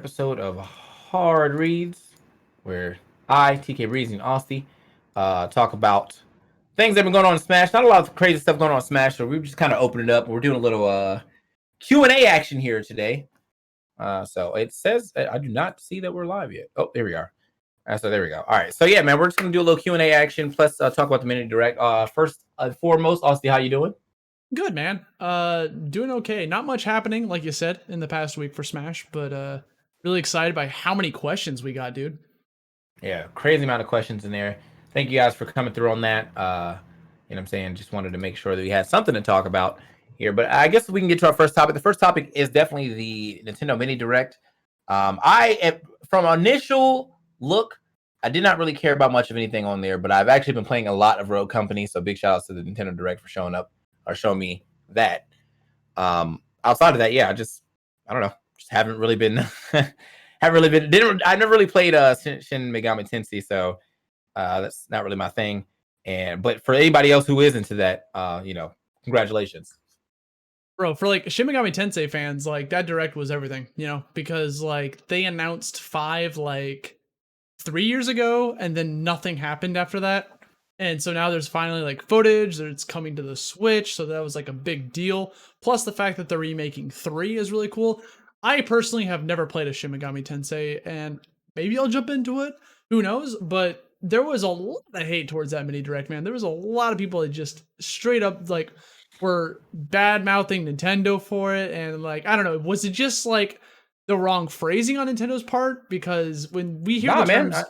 episode of Hard Reads, where I, TKbreezy and Austy, talk about things that have been going on in Smash. Not a lot of crazy stuff going on in Smash, so we just kind of open it up. We're doing a little Q&A action here today. So it says, I do not see that we're live yet. Oh, there we are. So there we go. All right. So yeah, man, we're just going to do a little Q&A action, plus talk about the mini direct. First, foremost, Austy, how you doing? Good, man. Doing okay. Not much happening, like you said, in the past week for Smash, but really excited by how many questions we got, dude. Yeah, crazy amount of questions in there. Thank you guys for coming through on that. You know what I'm saying? Just wanted to make sure that we had something to talk about here. But I guess we can get to our first topic. The first topic is definitely the Nintendo Mini Direct. From initial look, I did not really care about much of anything on there, but I've actually been playing a lot of Rogue Company. So big shout outs to the Nintendo Direct for showing up or showing me that. Outside of that, yeah, I don't know, just haven't really been I never really played Shin Megami Tensei, so that's not really my thing. But for anybody else who is into that, congratulations. Bro, for like Shin Megami Tensei fans, like that direct was everything, because like they announced 5 like 3 years ago and then nothing happened after that. And so now there's finally like footage that it's coming to the Switch, so that was like a big deal. Plus the fact that they're remaking 3 is really cool. I personally have never played a Shin Megami Tensei, and maybe I'll jump into it. Who knows? But there was a lot of hate towards that mini direct, man. There was a lot of people that just straight up like were bad mouthing Nintendo for it, and like I don't know, was it just like the wrong phrasing on Nintendo's part? Because when we hear Nah, the man. terms,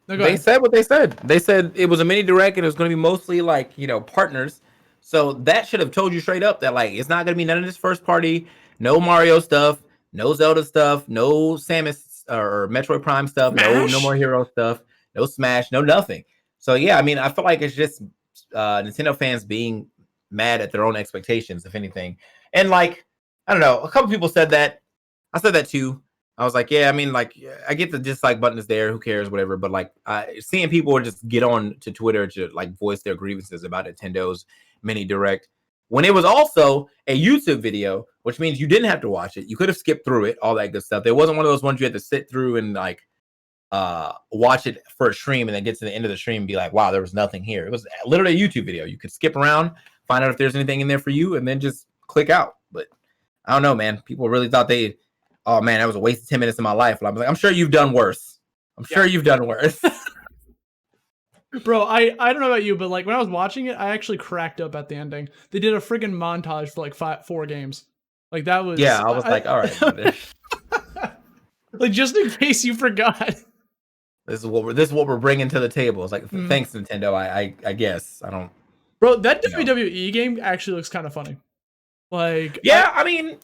no, go They ahead. said what they said. They said it was a mini direct and it was going to be mostly like partners. So that should have told you straight up that like it's not going to be none of this first party, no Mario stuff, no Zelda stuff, no Samus or Metroid Prime stuff, no Smash. more Hero stuff, no Smash, no nothing. So yeah, I mean, I feel like it's just Nintendo fans being mad at their own expectations, if anything. And like I don't know, a couple people said that. I said that too. I was like, yeah, I mean, like, I get the dislike button is there. Who cares, whatever. But like, seeing people just get on to Twitter to like voice their grievances about Nintendo's mini direct when it was also a YouTube video, which means you didn't have to watch it. You could have skipped through it, all that good stuff. There wasn't one of those ones you had to sit through and like watch it for a stream and then get to the end of the stream and be like, wow, there was nothing here. It was literally a YouTube video. You could skip around, find out if there's anything in there for you, and then just click out. But I don't know, man. People really thought oh man, that was a waste of 10 minutes of my life. And I'm like, I'm sure you've done worse. I'm sure you've done worse. Bro, I don't know about you, but like when I was watching it, I actually cracked up at the ending. They did a freaking montage for like 4 games. Like that was Yeah, I was like, all right, brother. Like just in case you forgot. This is what we're bringing to the table. It's like, thanks, Nintendo. I guess I don't. Bro, that WWE game actually looks kind of funny. Like, yeah, I mean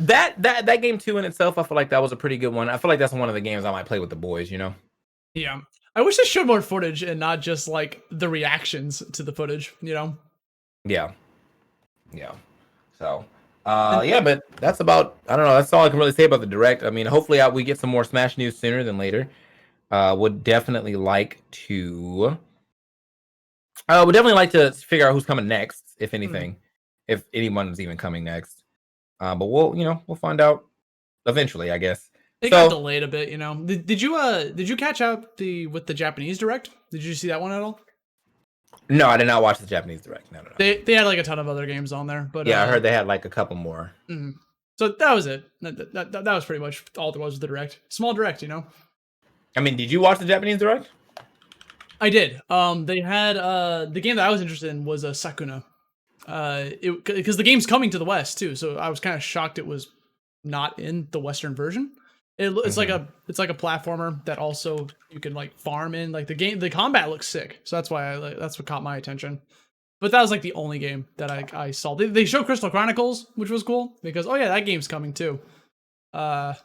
that game too in itself, I feel like that was a pretty good one. I feel like that's one of the games I might play with the boys. Yeah, I wish they showed more footage and not just like the reactions to the footage. Yeah. So, yeah, but that's about. I don't know. That's all I can really say about the direct. I mean, hopefully we get some more Smash news sooner than later. Would definitely like to. Would definitely like to figure out who's coming next, if anything, if anyone's even coming next. But we'll find out eventually, I guess. It got delayed a bit, Did you catch up with the Japanese direct? Did you see that one at all? No, I did not watch the Japanese direct. No. They had like a ton of other games on there, but yeah, I heard they had like a couple more. So that was it. That was pretty much all there was with the direct. Small direct, I mean, did you watch the Japanese direct? I did. They had the game that I was interested in was Sakuna. Because the game's coming to the West too, so I was kind of shocked it was not in the Western version. It's like a platformer that also you can like farm in. Like the combat looks sick, so that's why that's what caught my attention. But that was like the only game that I saw. They showed Crystal Chronicles, which was cool because oh yeah, that game's coming too. Other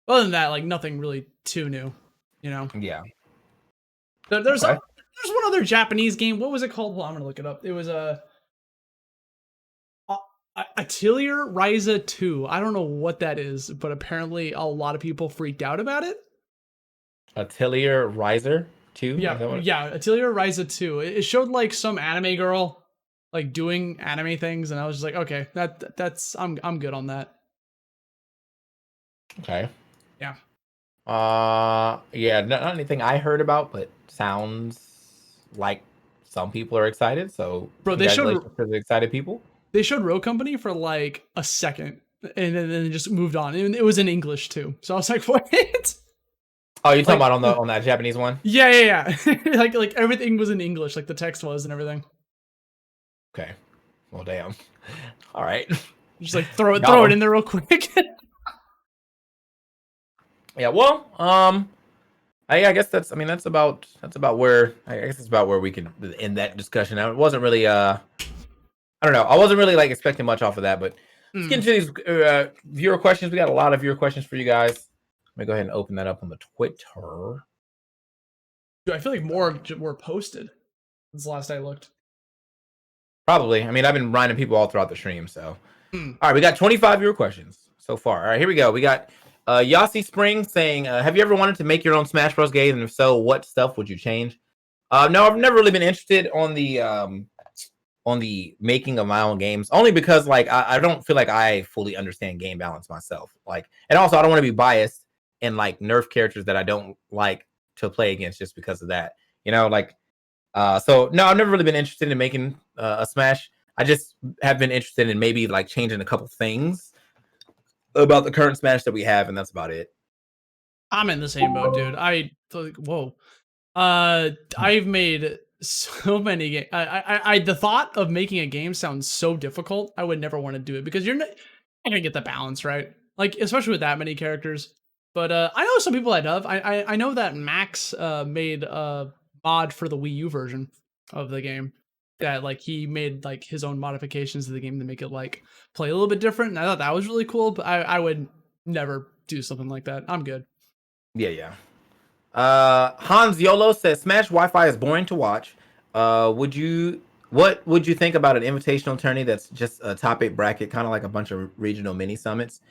than that, like nothing really too new, Yeah. There's one other Japanese game. What was it called? Well, I'm gonna look it up. It was Atelier Ryza 2. I don't know what that is, but apparently a lot of people freaked out about it. Atelier Ryza 2? Yeah, Atelier Ryza 2. It showed like some anime girl like doing anime things, and I was just like, okay, that's I'm good on that. Okay. Yeah. Yeah, not anything I heard about, but sounds like some people are excited. So Bro, congratulations to the excited people. they showed Rogue Company for like a second, and then it just moved on. And it was in English too. So I was like, what? Oh, you talking Like, about on that Japanese one? yeah. Like everything was in English, like the text was and everything. Okay. Well, damn. All right. Just like throw it Y'all. in there real quick. Yeah. Well, I guess that's. I mean, that's about where. I guess it's about where we can end that discussion. Now, it wasn't really. I don't know. I wasn't really like expecting much off of that, but let's get into these viewer questions. We got a lot of viewer questions for you guys. Let me go ahead and open that up on the Twitter. Dude, I feel like more were posted since the last I looked. Probably. I mean, I've been reminding people all throughout the stream. So, all right, we got 25 viewer questions so far. All right, here we go. We got Yossi Spring saying, "Have you ever wanted to make your own Smash Bros. Game? And if so, what stuff would you change?" No, I've never really been interested on the making of my own games, only because like I don't feel like I fully understand game balance myself. Like, and also I don't want to be biased and like nerf characters that I don't like to play against just because of that. You know, like so no, I've never really been interested in making a Smash. I just have been interested in maybe like changing a couple things about the current Smash that we have, and that's about it. I'm in the same boat, dude. Whoa. I've made so many games. The thought of making a game sounds so difficult. I would never want to do it because you're not gonna get the balance right. Like especially with that many characters. But I know some people that have. I know that Max made a mod for the Wii U version of the game. That like he made like his own modifications to the game to make it like play a little bit different. And I thought that was really cool. But I would never do something like that. I'm good. Yeah. Hans Yolo says Smash Wi-Fi is boring to watch. What would you think about an invitational tourney that's just a top 8 bracket, kind of like a bunch of regional mini summits?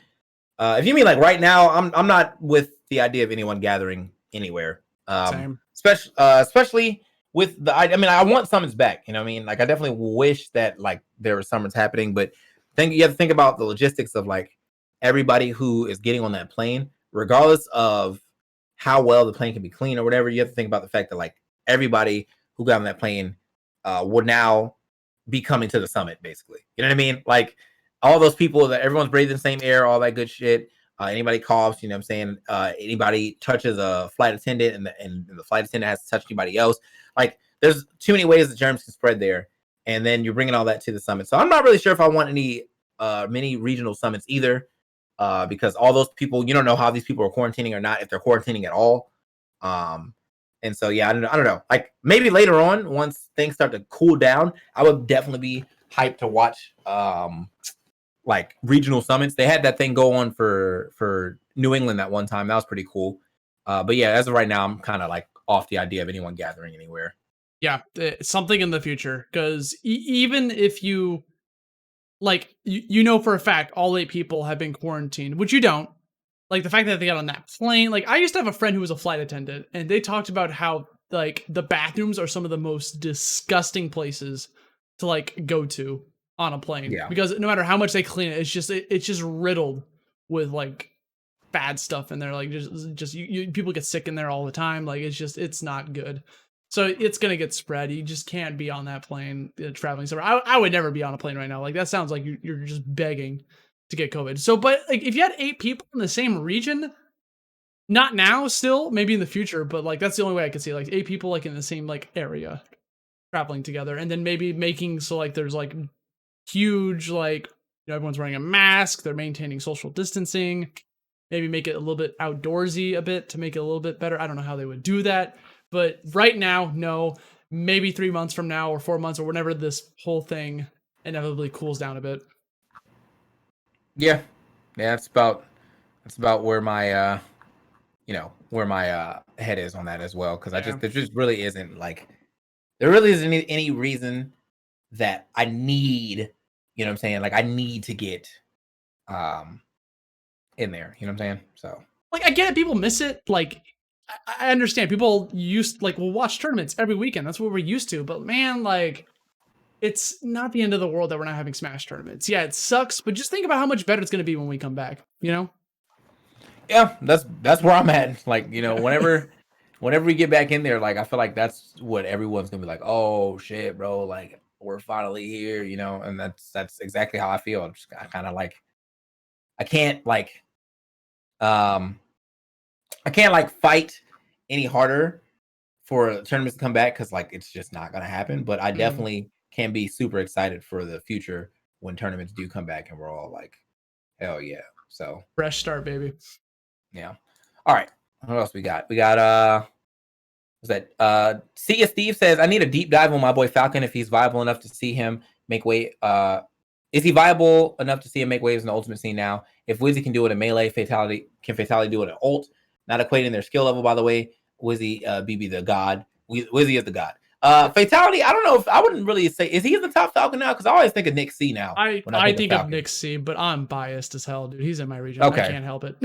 If you mean like right now, I'm not with the idea of anyone gathering anywhere. Same. Especially with I mean, I want summons back. You know what I mean? Like I definitely wish that like there were summons happening, but you have to think about the logistics of like everybody who is getting on that plane, regardless of how well the plane can be clean or whatever. You have to think about the fact that like everybody who got on that plane would now be coming to the summit, basically. You know what I mean? Like all those people that everyone's breathing the same air, all that good shit. Anybody coughs, you know what I'm saying? Anybody touches a flight attendant and the flight attendant has to touch anybody else. Like there's too many ways that germs can spread there. And then you're bringing all that to the summit. So I'm not really sure if I want any mini regional summits either. Because all those people, you don't know how these people are quarantining or not, if they're quarantining at all. And so, yeah, I don't know. Like maybe later on, once things start to cool down, I would definitely be hyped to watch like regional summits. They had that thing go on for New England that one time. That was pretty cool. But yeah, as of right now, I'm kind of like off the idea of anyone gathering anywhere. Yeah, something in the future. Because even if you like, you know for a fact all 8 people have been quarantined, which you don't. Like the fact that they got on that plane. Like I used to have a friend who was a flight attendant, and they talked about how like the bathrooms are some of the most disgusting places to like go to on a plane. Yeah. Because no matter how much they clean it, it's just riddled with like bad stuff in there. Like just people get sick in there all the time. Like it's not good. So it's gonna get spread. You just can't be on that plane traveling somewhere. I would never be on a plane right now. Like that sounds like you're just begging to get COVID. So, but like if you had 8 people in the same region, not now, still maybe in the future, but like that's the only way I could see like 8 people like in the same like area traveling together, and then maybe making so like there's like huge like everyone's wearing a mask, they're maintaining social distancing. Maybe make it a little bit outdoorsy a bit to make it a little bit better. I don't know how they would do that. But right now, no. Maybe 3 months from now or 4 months or whenever this whole thing inevitably cools down a bit. Yeah. That's about where my where my head is on that as well. Because there just really isn't like there really isn't any reason that I need, you know what I'm saying? Like I need to get in there, you know what I'm saying? So Like I get it, people miss it. Like I understand people used like we'll watch tournaments every weekend. That's what we're used to. But man, like it's not the end of the world that we're not having Smash tournaments. Yeah, it sucks, but just think about how much better it's going to be when we come back. You know? Yeah, that's where I'm at. Like, whenever we get back in there, like I feel like that's what everyone's gonna be like, oh shit, bro, like we're finally here, and that's exactly how I feel. I kind of like I can't like um I can't like fight any harder for tournaments to come back because like it's just not gonna happen. But I definitely can be super excited for the future when tournaments do come back and we're all like, hell yeah. So Fresh start, baby. yeah. All right. What else we got? We got was that See Steve says I need a deep dive on my boy Falcon if he's viable enough to see him make way. Is he viable enough to see him make waves in the ultimate scene now? If Wizzy can do it in melee, can Fatality do it in ult? Not equating their skill level, by the way. Wizzy, BB the god. Wizzy is the god. Fatality, I don't know if I wouldn't really say, is he in the top Falcon now? Because I always think of Nick C now. I think of Nick C, but I'm biased as hell, dude. He's in my region. Okay. I can't help it.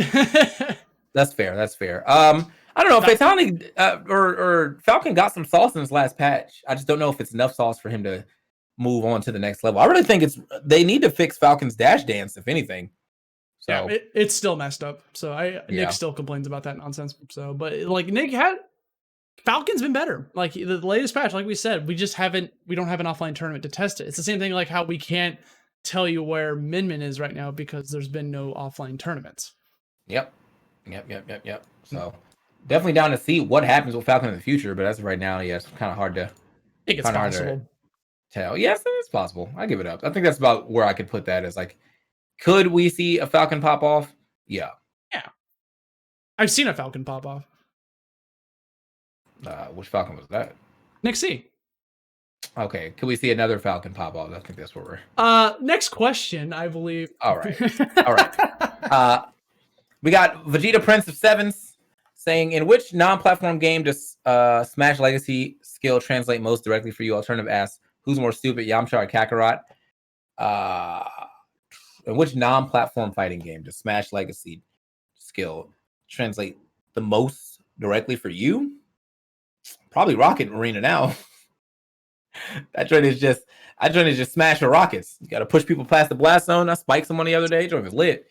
That's fair. I don't know. Fatality or Falcon got some sauce in his last patch. I just don't know if it's enough sauce for him to move on to the next level. I really think they need to fix Falcon's dash dance, if anything. So yeah, it's still messed up. So Nick still complains about that nonsense. So, but like Falcon's been better. Like the latest patch, like we said, we don't have an offline tournament to test it. It's the same thing like how we can't tell you where Min is right now because there's been no offline tournaments. Yep. So definitely down to see what happens with Falcon in the future, but as of right now, it's kind of hard to. I think it's possible. Tell. Yes, it's possible. I give it up. I think that's about where I could put that as like, could we see a Falcon pop off? Yeah. Yeah. I've seen a Falcon pop off. Which Falcon was that? Nick C. Okay. Could we see another Falcon pop off? I think that's where we're. Next question, I believe. All right. We got Vegeta Prince of Sevens saying, in which non-platform game does Smash Legacy skill translate most directly for you? Alternative asks, who's more stupid, Yamcha or Kakarot? In which non-platform fighting game does Smash Legacy skill translate the most directly for you? Probably Rocket Arena now. That joint is just smash with rockets. You got to push people past the blast zone. I spiked someone the other day. Joint was lit.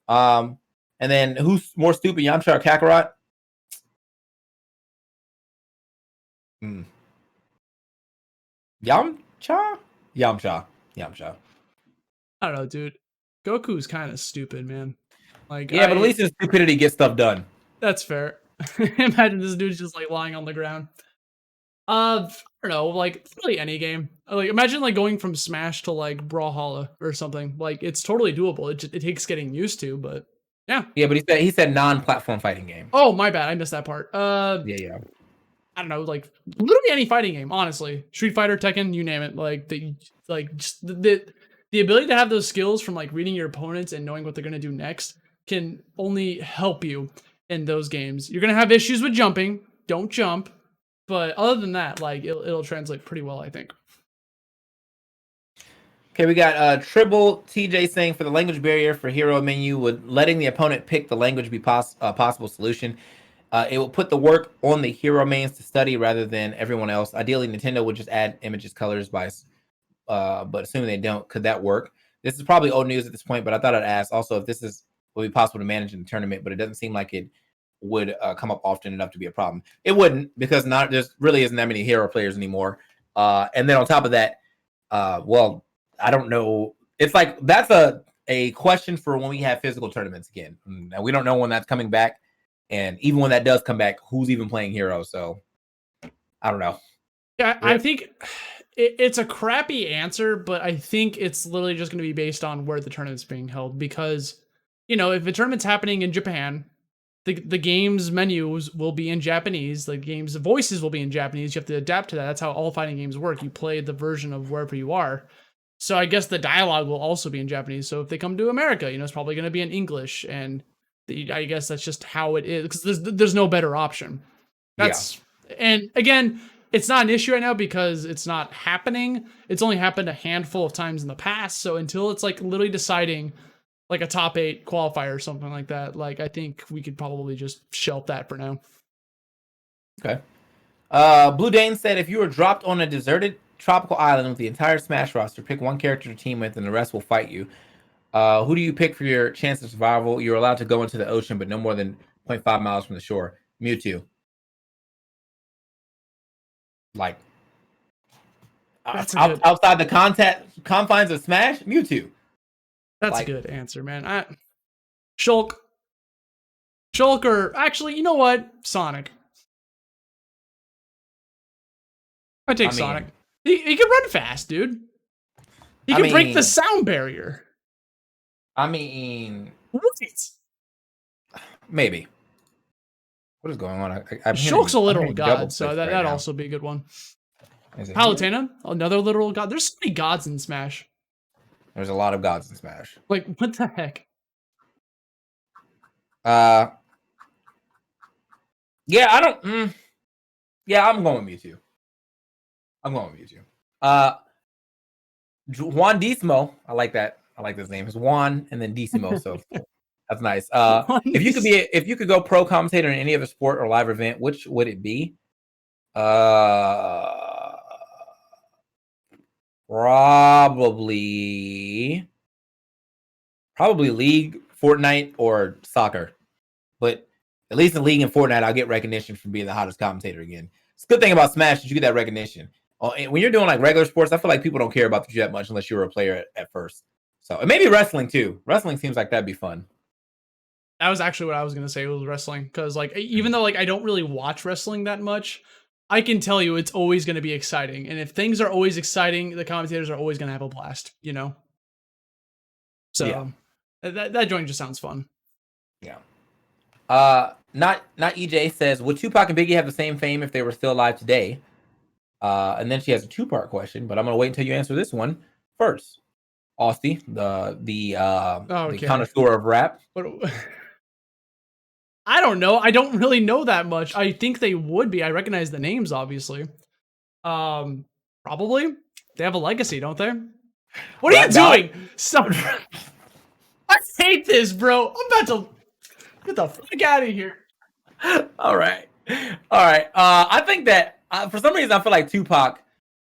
And then who's more stupid, Yamcha or Kakarot? Yamcha. I don't know, dude. Goku's kind of stupid, man. Like, yeah, but at least his stupidity gets stuff done. That's fair. Imagine this dude's just like lying on the ground. I don't know, like really any game. Like imagine like going from Smash to like Brawlhalla or something. Like it's totally doable. It takes getting used to, but yeah. Yeah, but he said non-platform fighting game. Oh, my bad. I missed that part. Yeah. I don't know, like literally any fighting game, honestly. Street Fighter, Tekken, you name it. Like just the ability to have those skills from like reading your opponents and knowing what they're gonna do next can only help you in those games. You're gonna have issues with jumping. Don't jump. But other than that, like it'll translate pretty well, I think. Okay, we got Tribble TJ saying, for the language barrier for hero menu, would letting the opponent pick the language be possible solution? It will put the work on the hero mains to study rather than everyone else. Ideally, Nintendo would just add images, colors, but assuming they don't, could that work? This is probably old news at this point, but I thought I'd ask also if this would be possible to manage in the tournament, but it doesn't seem like it would come up often enough to be a problem. It wouldn't, because there's really isn't that many hero players anymore. And then on top of that, well, I don't know. It's like that's a question for when we have physical tournaments again. And we don't know when that's coming back. And even when that does come back, who's even playing hero? So I don't know. Yeah, I think it's a crappy answer, but I think it's literally just going to be based on where the tournament's being held. Because, if a tournament's happening in Japan, the game's menus will be in Japanese. The game's voices will be in Japanese. You have to adapt to that. That's how all fighting games work. You play the version of wherever you are. So I guess the dialogue will also be in Japanese. So if they come to America, it's probably going to be in English. And I guess that's just how it is, because there's no better option. And again, it's not an issue right now because it's not happening. It's only happened a handful of times in the past. So until it's like literally deciding like a top 8 qualifier or something like that, like I think we could probably just shelf that for now. Okay. Blue Dane said, if you were dropped on a deserted tropical island with the entire Smash roster, pick one character to team with and the rest will fight you. Who do you pick for your chance of survival? You're allowed to go into the ocean, but no more than 0.5 miles from the shore. Mewtwo. Like outside the confines of Smash, Mewtwo. That's a good answer, man. Shulk. Shulk, or actually, you know what? Sonic. I take Sonic. He can run fast, dude. He can break the sound barrier. I mean, what? Maybe. What is going on? I'm Shulk's a literal god, so that'd also be a good one. Palutena, another literal god. There's so many gods in Smash. There's a lot of gods in Smash. Like, what the heck? Yeah, I don't. Yeah, I'm going with Mewtwo. Juan Dismo. I like that. I like this name. It's Juan and then Dismo. So that's nice. If you could go pro commentator in any other sport or live event, which would it be? Probably League, Fortnite, or soccer. But at least in League and Fortnite, I'll get recognition for being the hottest commentator again. It's a good thing about Smash that you get that recognition. When you're doing like regular sports, I feel like people don't care about you that much unless you were a player at first. So, and maybe wrestling too. Wrestling seems like that'd be fun. That was actually what I was gonna say, was wrestling, because like even though like I don't really watch wrestling that much, I can tell you it's always gonna be exciting. And if things are always exciting, the commentators are always gonna have a blast, you know. So yeah. that joint just sounds fun. Yeah. Not EJ says, would Tupac and Biggie have the same fame if they were still alive today? And then she has a 2-part question, but I'm gonna wait until you answer this one first. Austy, the connoisseur of rap. I don't know. I don't really know that much. I think they would be. I recognize the names, obviously. Probably. They have a legacy, don't they? What are you doing? Stop. I hate this, bro. I'm about to get the fuck out of here. All right. I think that for some reason I feel like Tupac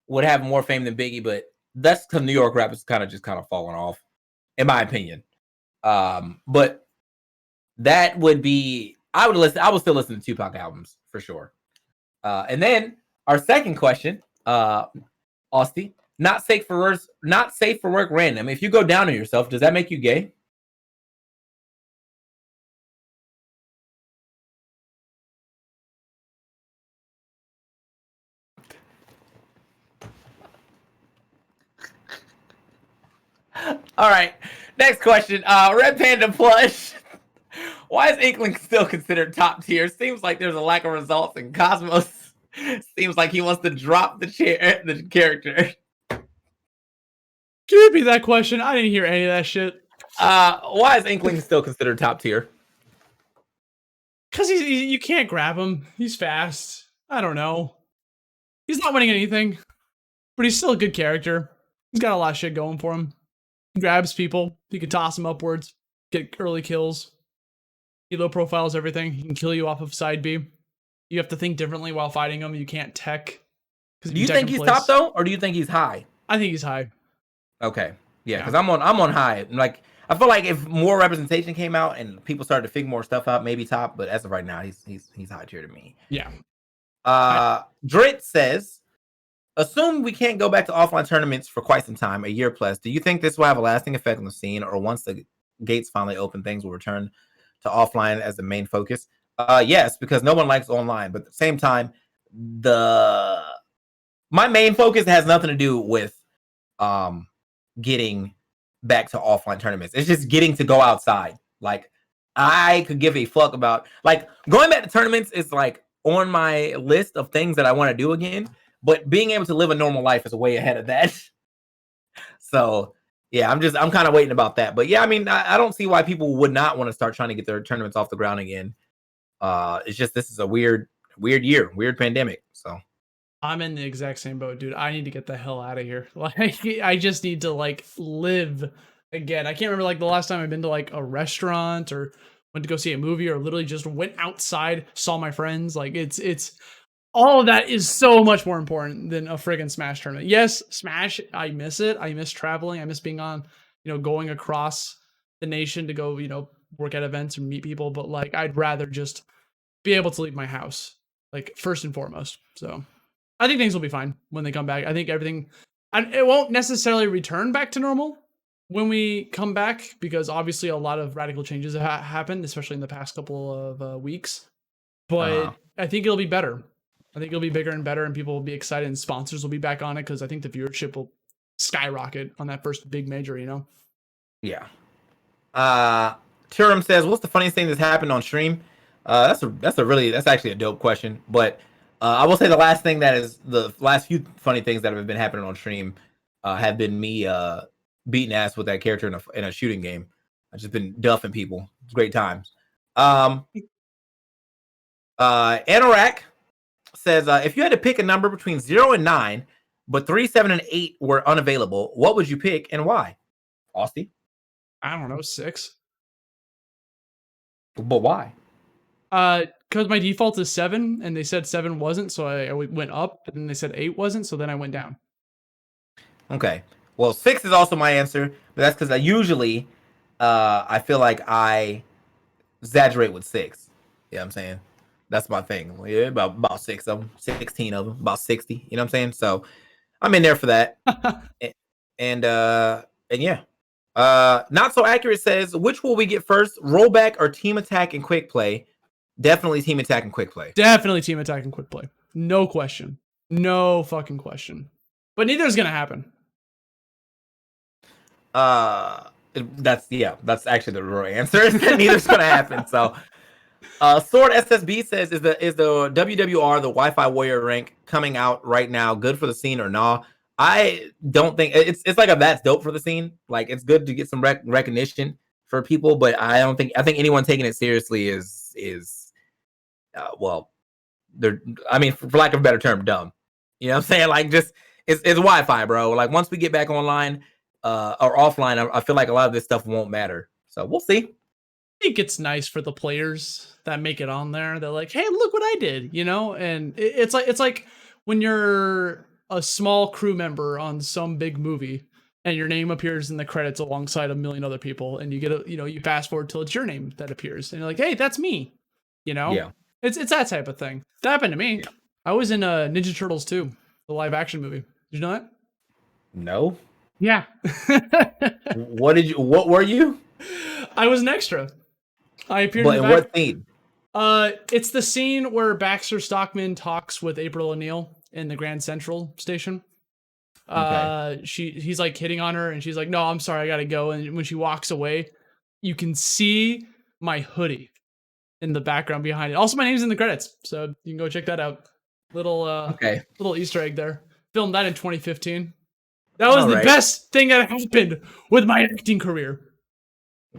would have more fame than Biggie, but that's because New York rap is kind of falling off, in my opinion. But that would be, I would still listen to Tupac albums for sure. And then our second question, Austy, not safe for work random. If you go down on yourself, does that make you gay? All right, next question. Red Panda Plush. Why is Inkling still considered top tier? Seems like there's a lack of results, and Cosmos seems like he wants to drop the character. Can you repeat that question? I didn't hear any of that shit. Why is Inkling still considered top tier? Because you can't grab him. He's fast. I don't know. He's not winning anything, but he's still a good character. He's got a lot of shit going for him. He grabs people. You can toss him upwards, get early kills. He low profiles everything. He can kill you off of side B. You have to think differently while fighting him. You can't tech. Do you think he's top though, or do you think he's high? I think he's high. Okay, yeah, because I'm on high. Like I feel like if more representation came out and people started to figure more stuff out, maybe top. But as of right now, he's high tier to me. Yeah. Drit says, assume we can't go back to offline tournaments for quite some time, a year plus. Do you think this will have a lasting effect on the scene, or once the gates finally open, things will return to offline as the main focus? Yes, because no one likes online, but at the same time, my main focus has nothing to do with getting back to offline tournaments. It's just getting to go outside. Like I could give a fuck about like going back to tournaments is like on my list of things that I want to do again, but being able to live a normal life is way ahead of that. So yeah, I'm kind of waiting about that. But yeah, I mean, I don't see why people would not want to start trying to get their tournaments off the ground again. It's just, this is a weird year, weird pandemic. So I'm in the exact same boat, dude. I need to get the hell out of here. Like, I just need to like live again. I can't remember like the last time I've been to like a restaurant or went to go see a movie or literally just went outside, saw my friends. Like it's all of that is so much more important than a friggin' Smash tournament. Yes, Smash, I miss it. I miss traveling. I miss being on going across the nation to go, work at events or meet people. But like, I'd rather just be able to leave my house, like first and foremost. So I think things will be fine when they come back. I think it won't necessarily return back to normal when we come back, because obviously a lot of radical changes have happened, especially in the past couple of weeks. But I think it'll be better. I think it'll be bigger and better, and people will be excited, and sponsors will be back on it, because I think the viewership will skyrocket on that first big major. Yeah. Turum says, "What's the funniest thing that's happened on stream?" That's actually a dope question. But I will say the last few funny things that have been happening on stream have been me beating ass with that character in a shooting game. I've just been duffing people. It's great times. Anorak says, if you had to pick a number between 0 and 9, but 3, 7, and 8 were unavailable, what would you pick and why? Austy? I don't know, 6. But why? Because my default is 7, and they said 7 wasn't, so I went up, and then they said 8 wasn't, so then I went down. Okay. Well, 6 is also my answer, but that's because I usually, I feel like I exaggerate with 6. You know what I'm saying? That's my thing. Yeah, about 6 of them, 16 of them, about 60. You know what I'm saying? So I'm in there for that. and yeah. Not so accurate says, which will we get first, rollback or team attack and quick play? Definitely team attack and quick play. Definitely team attack and quick play. No question. No fucking question. But neither is gonna happen. That's actually the real answer. Neither's gonna happen. So Sword SSB says, is the WWR, the Wi-Fi warrior rank, coming out right now good for the scene or nah? I don't think it's like that's dope for the scene. Like, it's good to get some recognition for people, but I think anyone taking it seriously is well, they're, I mean, for lack of a better term, dumb. You know what I'm saying? Like, just it's Wi-Fi, bro. Like, once we get back online or offline, I feel like a lot of this stuff won't matter. So we'll see. I think it's nice for the players that make it on there. They're like, hey, look what I did, and it's like when you're a small crew member on some big movie and your name appears in the credits alongside a million other people, and you get you fast forward till it's your name that appears, and you're like, hey, that's me. Yeah. It's that type of thing. That happened to me. Yeah. I was in Ninja Turtles 2, the live action movie. Did you know that? No. Yeah. What were you? I was an extra. I appeared in what scene? It's the scene where Baxter Stockman talks with April O'Neil in the Grand Central Station. Okay. He's like hitting on her, and she's like, "No, I'm sorry, I gotta go." And when she walks away, you can see my hoodie in the background behind it. Also, my name's in the credits, so you can go check that out. Little Easter egg there. Filmed that in 2015. That was the best thing that happened with my acting career.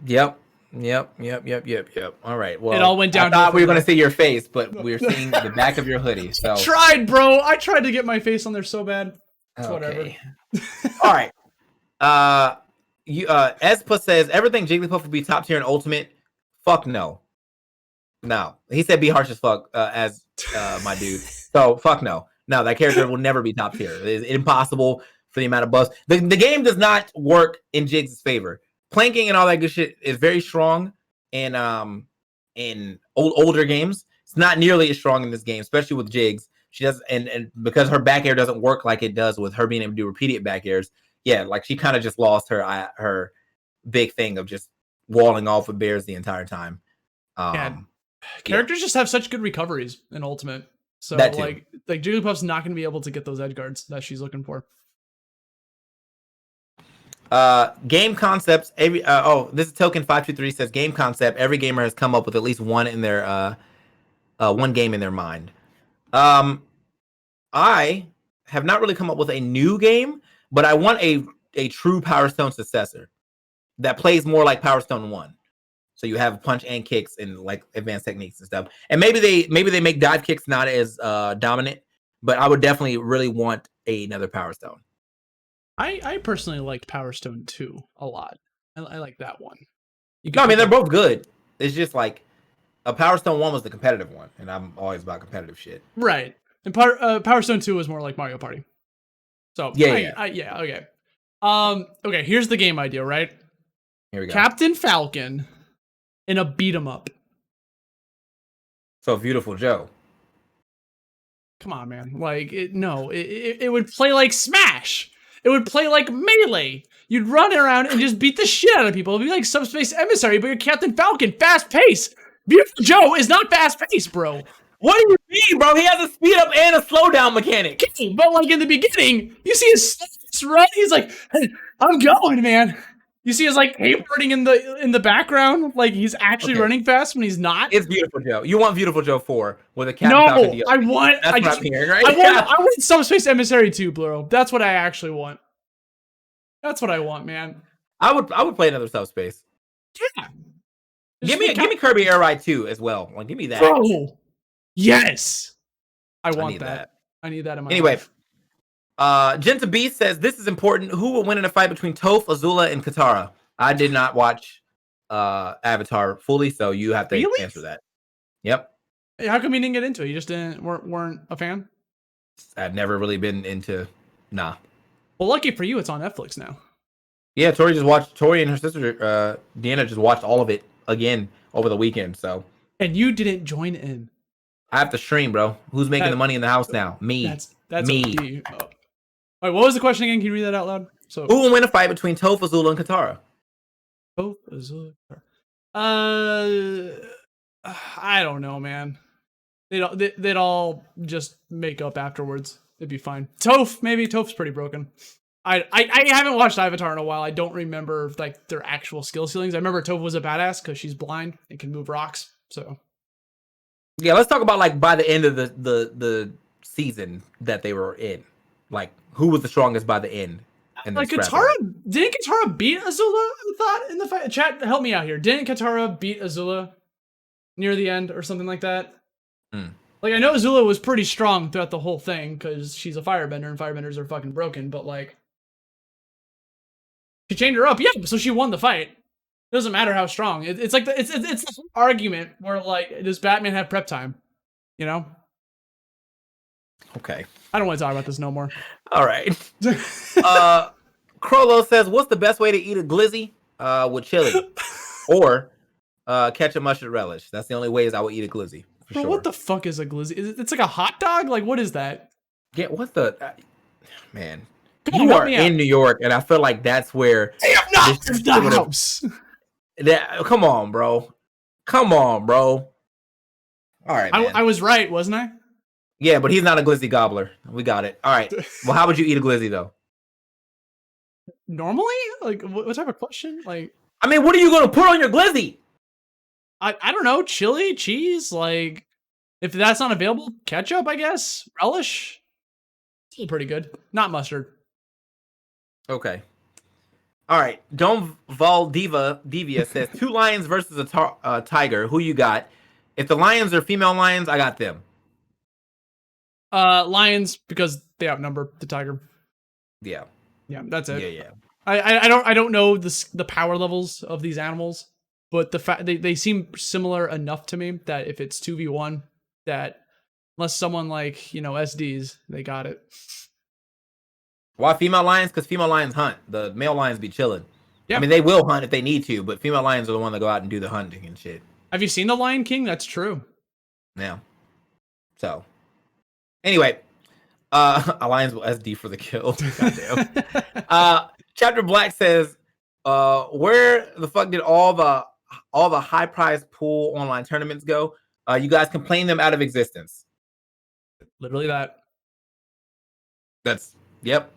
Yep. All right. Well, it all went down. I thought we were going to see your face, but we're seeing the back of your hoodie. So I tried to get my face on there so bad. Okay. Whatever. All right. Espa says, everything Jigglypuff will be top tier in Ultimate. Fuck no. No. He said be harsh as fuck, as my dude. So fuck no. No, that character will never be top tier. It's impossible for the amount of buffs. The game does not work in Jiggs' favor. Planking and all that good shit is very strong in older games. It's not nearly as strong in this game, especially with Jiggs. She does, and because her back air doesn't work like it does with her being able to do repeated back airs. Yeah, like she kind of just lost her big thing of just walling off with bears the entire time. Characters just have such good recoveries in Ultimate. So like Jigglypuff's not going to be able to get those edge guards that she's looking for. Game concepts. This is Token 523 says game concept. Every gamer has come up with at least one in their one game in their mind. I have not really come up with a new game, but I want a true Power Stone successor that plays more like Power Stone 1. So you have punch and kicks and like advanced techniques and stuff. And maybe they make dive kicks not as dominant, but I would definitely really want another Power Stone. I personally liked Power Stone 2 a lot. I like that one. No, I mean, they're both good. It's just like a Power Stone 1 was the competitive one, and I'm always about competitive shit. Right. And Power Stone 2 was more like Mario Party. So yeah, okay. Okay, here's the game idea, right? Here we go. Captain Falcon in a beat 'em up. So Beautiful Joe. Come on, man. Like, it would play like Smash. It would play like Melee. You'd run around and just beat the shit out of people. It'd be like Subspace Emissary, but you're Captain Falcon, fast pace. Beautiful Joe is not fast pace, bro. What do you mean, bro? He has a speed up and a slow down mechanic. But like in the beginning, you see his run. He's like, hey, "I'm going, man." You see his like skateboarding in the background, like he's actually running fast when he's not. It's Beautiful Joe. You want Beautiful Joe 4 with a Captain Falcon DLC. I want. That's what I'm hearing, right? I want Subspace Emissary 2, bro. That's what I actually want. That's what I want, man. I would play another Subspace. Yeah. Give me Kirby Air Ride 2 as well. Like, give me that. Bro. Yes. I want that. I need that in my life. Genta Beast says this is important. Who will win in a fight between Toph, Azula, and Katara? I did not watch Avatar fully, so you have to answer that. Yep. Hey, how come you didn't get into it? You just weren't a fan? I've never really been into. Nah. Well, lucky for you, it's on Netflix now. Yeah, Tori and her sister Deanna just watched all of it again over the weekend. So. And you didn't join in. I have to stream, bro. Who's making the money in the house now? Me. That's me. All right, what was the question again? Can you read that out loud? So, who will win a fight between Toph, Azula, and Katara? Toph, Azula, I don't know, man. They'd all just make up afterwards. It'd be fine. Toph, maybe. Toph's pretty broken. I haven't watched Avatar in a while. I don't remember like their actual skill ceilings. I remember Toph was a badass because she's blind and can move rocks. So yeah, let's talk about like by the end of the season that they were in. Like, who was the strongest by the end? Like Katara, didn't Katara beat Azula? I thought in the fight. Chat, help me out here. Didn't Katara beat Azula near the end or something like that? Like, I know Azula was pretty strong throughout the whole thing because she's a firebender and firebenders are fucking broken. But like, she chained her up, yeah. So she won the fight. It doesn't matter how strong. It's like it's the argument where like, does Batman have prep time? You know. Okay. I don't want to talk about this no more. All right. Crollo says, what's the best way to eat a glizzy? With chili. Or ketchup, mustard, relish. That's the only ways I would eat a glizzy. Bro, what the fuck is a glizzy? It's like a hot dog? Like, what is that? Yeah, what the... man. You are in New York, and I feel like that's where... Hey, I'm not in the house! Come on, bro. Come on, bro. All right, man. I was right, wasn't I? Yeah, but he's not a glizzy gobbler. We got it. All right. Well, how would you eat a glizzy, though? Normally? Like, what type of question? Like, I mean, what are you going to put on your glizzy? I don't know. Chili, cheese, like, if that's not available, ketchup, I guess. Relish. Still pretty good. Not mustard. Okay. All right. Dom Devia says, 2 lions versus a tiger. Who you got? If the lions are female lions, I got them. Lions, because they outnumber the tiger. Yeah. Yeah, that's it. Yeah. I don't know the power levels of these animals, but the fact they seem similar enough to me that if it's 2v1, that unless someone like, SDs, they got it. Why female lions? Because female lions hunt. The male lions be chilling. Yeah. I mean, they will hunt if they need to, but female lions are the one that go out and do the hunting and shit. Have you seen The Lion King? That's true. Yeah. So, anyway, Alliance will SD for the kill. Goddamn. Chapter Black says, where the fuck did all the high prize pool online tournaments go? You guys can plane them out of existence. Literally that. That's yep.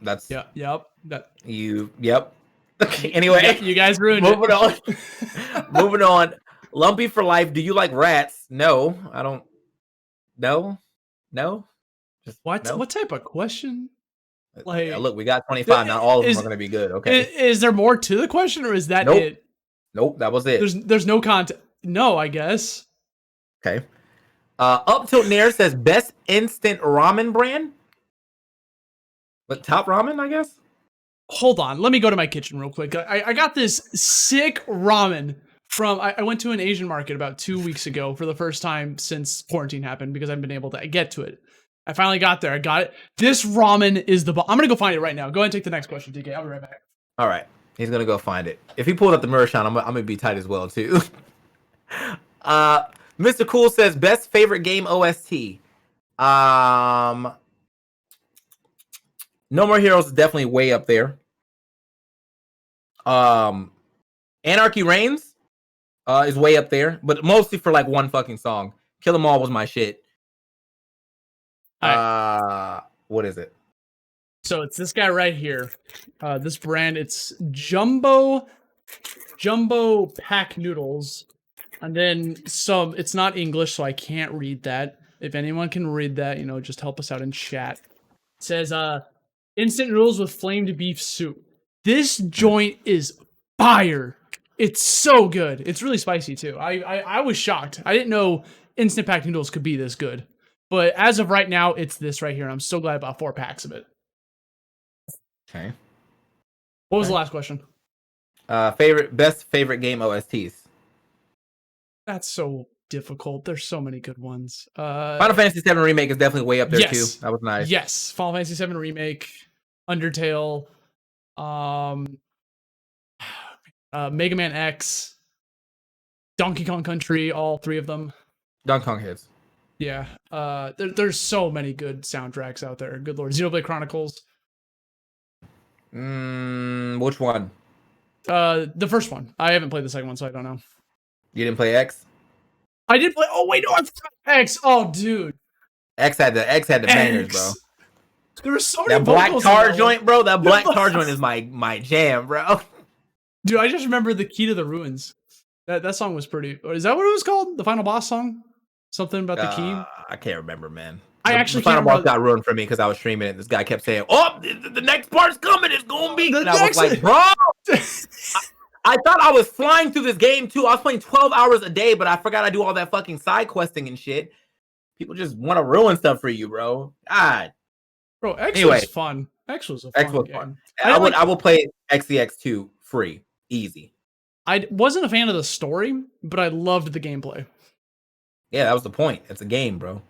That's yep. Yep. Okay. Anyway, you guys ruined it. Moving on. Lumpy for life. Do you like rats? No, I don't. No. Just what? No. What type of question? Like, yeah, look, we got 25. Not all of them are going to be good. Okay. Is there more to the question, or is that it? Nope, that was it. There's no content. No, I guess. Okay. Up Tilt Nair says best instant ramen brand. But Top Ramen, I guess. Hold on, let me go to my kitchen real quick. I got this sick ramen from. I went to an Asian market about 2 weeks ago for the first time since quarantine happened because I haven't been able to get to it. I finally got there. I got it. This ramen is the bomb. I'm gonna go find it right now. Go ahead and take the next question, TK. I'll be right back. All right, he's gonna go find it. If he pulls up the mirror shot, I'm gonna be tight as well too. Mr. Cool says best favorite game OST. No More Heroes is definitely way up there. Anarchy Reigns is way up there, but mostly for like one fucking song. Kill 'Em All was my shit. What is it? So it's this guy right here. This brand, it's Jumbo Pack Noodles. And then some, it's not English, so I can't read that. If anyone can read that, just help us out in chat. It says, instant noodles with flamed beef soup. This joint is fire. It's so good. It's really spicy too. I was shocked. I didn't know instant pack noodles could be this good. But as of right now, it's this right here. And I'm so glad I bought 4 packs of it. Okay. What was the last question? Best favorite game OSTs. That's so difficult. There's so many good ones. Final Fantasy VII Remake is definitely way up there too. That was nice. Yes, Final Fantasy VII Remake, Undertale, Mega Man X, Donkey Kong Country, all 3 of them. Donkey Kong hits. Yeah. There's so many good soundtracks out there. Good lord. Xenoblade Chronicles. Which one? The first one. I haven't played the second one, so I don't know. You didn't play X? I did play. Oh wait, no, I forgot X. Oh, dude. X had the bangers, bro. There were so many. That black tar joint, bro. That black tar joint is my jam, bro. Dude, I just remember the Key to the Ruins. That song was pretty. Is that what it was called? The final boss song? Something about the key? I can't remember, man. The final boss got ruined for me because I was streaming it. This guy kept saying, "Oh, the next part's coming. It's gonna be." And I was like, "Bro." I thought I was flying through this game too. I was playing 12 hours a day, but I forgot I do all that fucking side questing and shit. People just want to ruin stuff for you, bro. God. Bro, X was fun. X was a fun game. Fun. I will play XCX2 free. Easy. I wasn't a fan of the story, but I loved the gameplay. Yeah, that was the point. It's a game, bro.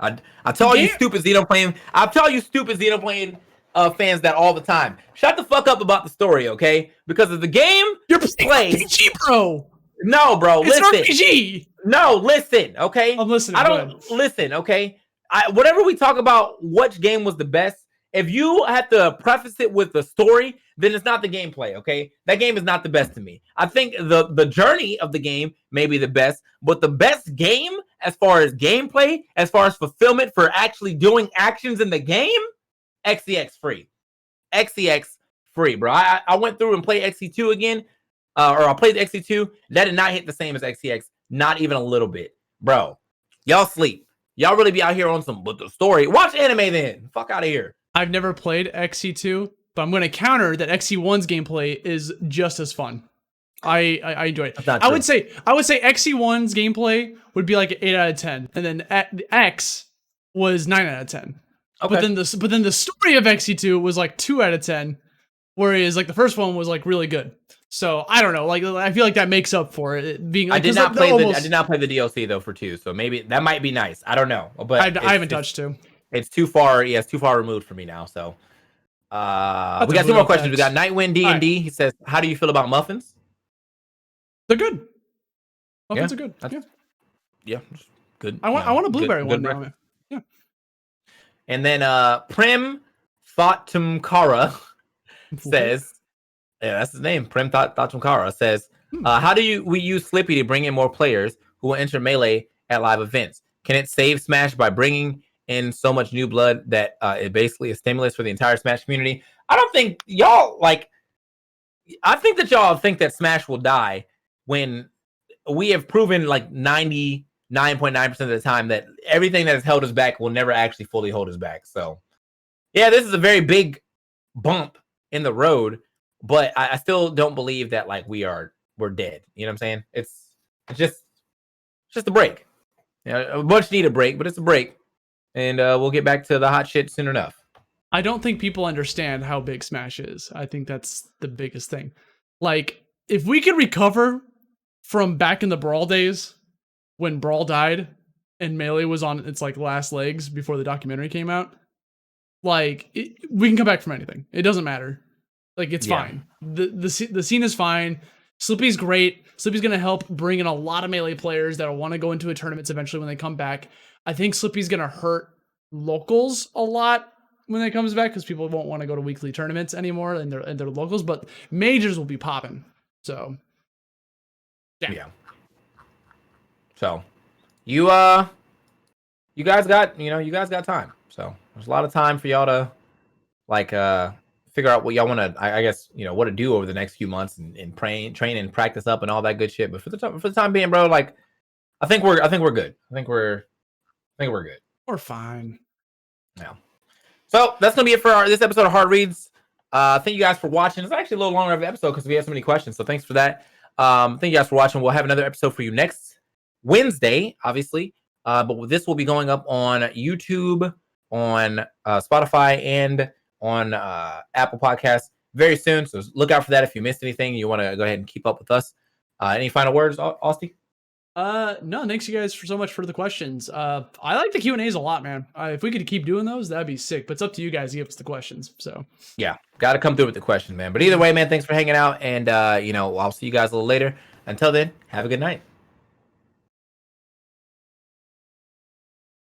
I tell you stupid Xenoblade. I tell you stupid Xenoblade fans that all the time. Shut the fuck up about the story, okay? Because of the game you're playing RPG, bro. No, bro. It's listen. An RPG. No, listen, okay? I'm listening. I don't listen, okay? Whatever we talk about, which game was the best, if you have to preface it with the story, then it's not the gameplay, okay? That game is not the best to me. I think the journey of the game may be the best, but the best game as far as gameplay, as far as fulfillment for actually doing actions in the game, XCX free. XCX free, bro. I went through and played XC2 again, or I played XC2. That did not hit the same as XCX, not even a little bit. Bro, y'all sleep. Y'all really be out here on some with the story. Watch anime then. Fuck out of here. I've never played XC2, but I'm going to counter that XC1's gameplay is just as fun. I enjoy it. I would say XC1's gameplay would be like an 8 out of 10, and then X was 9 out of 10. Okay. But then the story of XC2 was like 2 out of 10, whereas like the first one was like really good. So I don't know. Like I feel like that makes up for it being. Like, I did not play the DLC though for 2, so maybe that might be nice. I don't know, but I haven't touched 2. It's too far. Yeah, it's too far removed for me now. So we got 2 more questions. We got Nightwind D&D. He says, "How do you feel about muffins?" They're good. Muffins are good. Yeah, good. I want a blueberry one now. Yeah. And then Prim Thotumkara says, yeah, that's his name. Prim Thotumkara says, how do we use Slippy to bring in more players who will enter Melee at live events? Can it save Smash by bringing in so much new blood that it basically is stimulus for the entire Smash community? I don't think y'all I think that y'all think that Smash will die when we have proven like 99.9% of the time that everything that has held us back will never actually fully hold us back. So yeah, this is a very big bump in the road, but I still don't believe that like we're dead. You know what I'm saying? It's just a break. A much needed break, but it's a break. And we'll get back to the hot shit soon enough. I don't think people understand how big Smash is. I think that's the biggest thing. Like, if we could recover from back in the Brawl days when Brawl died, and Melee was on its like last legs before the documentary came out, like we can come back from anything. It doesn't matter. Like it's fine. The scene is fine. Slippy's great. Slippy's gonna help bring in a lot of Melee players that will want to go into a tournaments eventually when they come back. I think Slippy's gonna hurt locals a lot when it comes back because people won't want to go to weekly tournaments anymore and they're locals, but majors will be popping. So yeah. So you guys got time. So there's a lot of time for y'all to like figure out what y'all want to I guess what to do over the next few months and train and practice up and all that good shit. But for the time being, bro, like I think we're good. I think we're good. We're fine. Yeah. So that's gonna be it for this episode of Hard Reads. Thank you guys for watching. It's actually a little longer of an episode because we have so many questions. So thanks for that. Thank you guys for watching. We'll have another episode for you next Wednesday, obviously. But this will be going up on YouTube, on Spotify, and on Apple Podcasts very soon. So look out for that if you missed anything. You want to go ahead and keep up with us. Any final words, Austy? No, thanks you guys so much for the questions. I like the Q&As a lot, man. If we could keep doing those, that'd be sick. But it's up to you guys to give us the questions. So yeah, got to come through with the question, man. But either way, man, thanks for hanging out. And I'll see you guys a little later. Until then, have a good night.